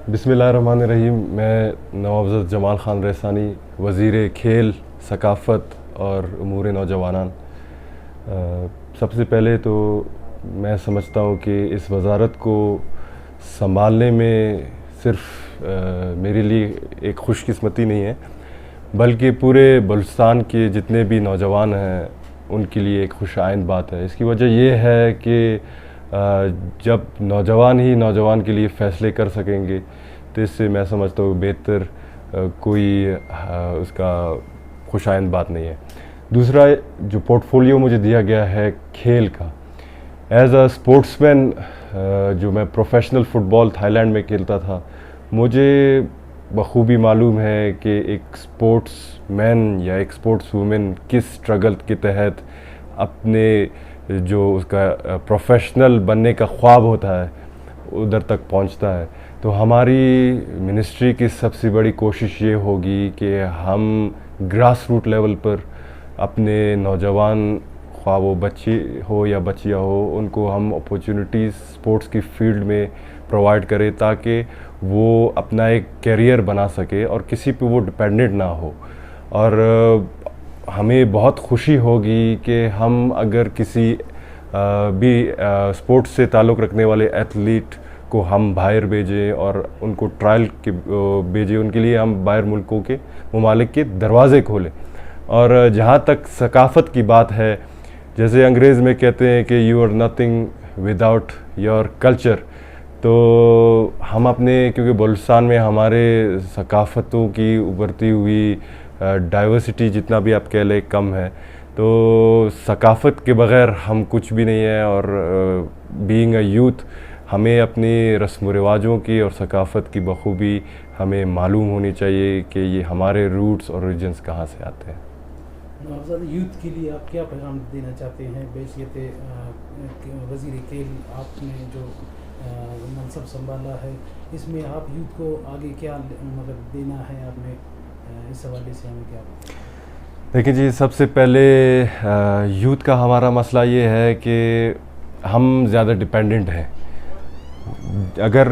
बिस्मिल्लाहिर्रहमानिर्रहीम। मैं नवाब जमाल ख़ान रैसानी, वज़ीर खेल, सकाफ़त और उमूर नौजवानान। सबसे पहले तो मैं समझता हूँ कि इस वज़ारत को संभालने में सिर्फ़ मेरे लिए एक खुशकिस्मती नहीं है, बल्कि पूरे बलूचिस्तान के जितने भी नौजवान हैं उनके लिए एक खुशाइंद बात है। इसकी वजह यह है कि जब नौजवान ही नौजवान के लिए फ़ैसले कर सकेंगे तो इससे मैं समझता हूँ बेहतर कोई उसका खुशाइंद बात नहीं है। दूसरा, जो पोर्टफोलियो मुझे दिया गया है खेल का, एज़ अ स्पोर्ट्समैन, जो मैं प्रोफेशनल फ़ुटबॉल थाईलैंड में खेलता था, मुझे बखूबी मालूम है कि एक स्पोर्ट्समैन या एक स्पोर्ट्स वूमेन किस स्ट्रगल के तहत अपने जो उसका प्रोफेशनल बनने का ख्वाब होता है उधर तक पहुंचता है। तो हमारी मिनिस्ट्री की सबसे बड़ी कोशिश ये होगी कि हम ग्रास रूट लेवल पर अपने नौजवान, ख्वाह वो बच्चे हो या बच्चियाँ हो, उनको हम अपॉर्चुनिटीज़ स्पोर्ट्स की फील्ड में प्रोवाइड करें ताकि वो अपना एक करियर बना सके और किसी पे वो डिपेंडेंट ना हो। और हमें बहुत खुशी होगी कि हम अगर किसी भी स्पोर्ट्स से ताल्लुक़ रखने वाले एथलीट को हम बाहर भेजें और उनको ट्रायल के भेजें, उनके लिए हम बाहर मुल्कों के ममालिक के दरवाज़े खोलें। और जहाँ तक सकाफ़त की बात है, जैसे अंग्रेज़ में कहते हैं कि you are nothing without your culture, तो हम अपने, क्योंकि बलूचिस्तान में हमारे सकाफ़तों की उभरती हुई डाइवर्सिटी जितना भी आप कह लें कम है, तो सकाफ़त के बग़ैर हम कुछ भी नहीं है। और बीइंग अ यूथ, हमें अपनी रस्म व रिवाजों की और सकाफ़त की बखूबी हमें मालूम होनी चाहिए कि ये हमारे रूट्स और ओरिजिन्स कहाँ से आते हैं। यूथ के लिए आप क्या पैगाम देना चाहते हैं? बेसियत वज़ीर खेल आपने जो मनसब संभाला है, इसमें आप यूथ को आगे क्या मतलब देना है आपने, इस हवाले से हमें क्या? देखिए जी, सबसे पहले यूथ का हमारा मसला ये है कि हम ज़्यादा डिपेंडेंट हैं। अगर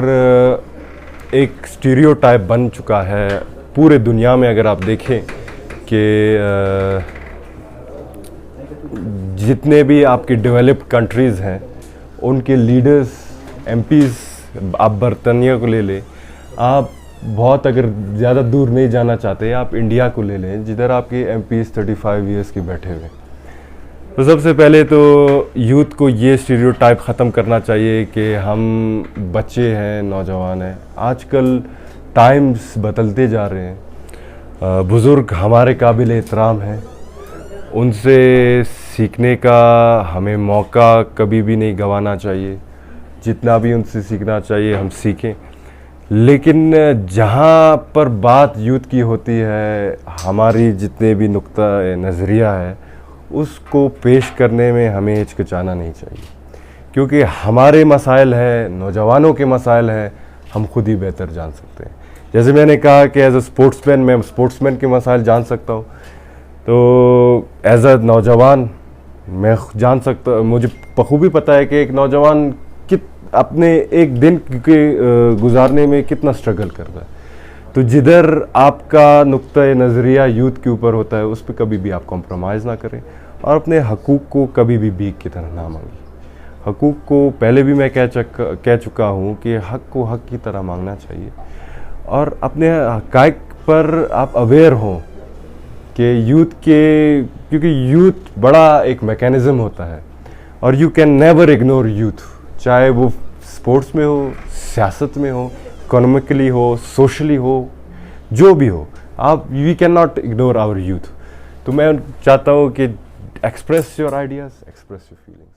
एक स्टीरियोटाइप बन चुका है पूरे दुनिया में, अगर आप देखें कि जितने भी आपकी डेवलप्ड कंट्रीज़ हैं उनके लीडर्स, एमपीज़, आप बरतानिया को ले लें, आप बहुत अगर ज़्यादा दूर नहीं जाना चाहते, आप इंडिया को ले लें जिधर आपके एमपीज़ 35 ईयर्स के बैठे हुए। तो सबसे पहले तो यूथ को ये स्टीरियोटाइप ख़त्म करना चाहिए कि हम बच्चे हैं, नौजवान हैं। आजकल टाइम्स बदलते जा रहे हैं, बुज़ुर्ग हमारे काबिल एहतराम हैं, उनसे सीखने का हमें मौका कभी भी नहीं गंवाना चाहिए। जितना भी उनसे सीखना चाहिए हम सीखें, लेकिन जहाँ पर बात यूथ की होती है, हमारी जितने भी नुक्ता नज़रिया है उसको पेश करने में हमें हिचकिचाना नहीं चाहिए, क्योंकि हमारे मसाइल हैं, नौजवानों के मसाइल हैं, हम खुद ही बेहतर जान सकते हैं। जैसे मैंने कहा कि एज अ स्पोर्ट्समैन मैं स्पोर्ट्समैन के मसाइल जान सकता हूँ, तो एज अ नौजवान मैं जान सकता, मुझे बखूबी पता है कि एक नौजवान अपने एक दिन के गुजारने में कितना स्ट्रगल कर रहा है। तो जिधर आपका नुक्ता नज़रिया यूथ के ऊपर होता है उस पर कभी भी आप कॉम्प्रोमाइज़ ना करें और अपने हकूक़ को कभी भी भीख की तरह ना मांगें। हकूक़ को पहले भी मैं कह चुका हूँ कि हक़ को हक़ की तरह मांगना चाहिए और अपने हक़ाइक़ पर आप अवेयर हों कि यूथ के, क्योंकि यूथ बड़ा एक मैकेनिज़्म होता है और you can never ignore youth, चाहे वो स्पोर्ट्स में हो, सियासत में हो, इकोनॉमिकली हो, सोशली हो, जो भी हो, आप we can not ignore our youth. तो मैं चाहता हूँ कि express your ideas, express your feelings.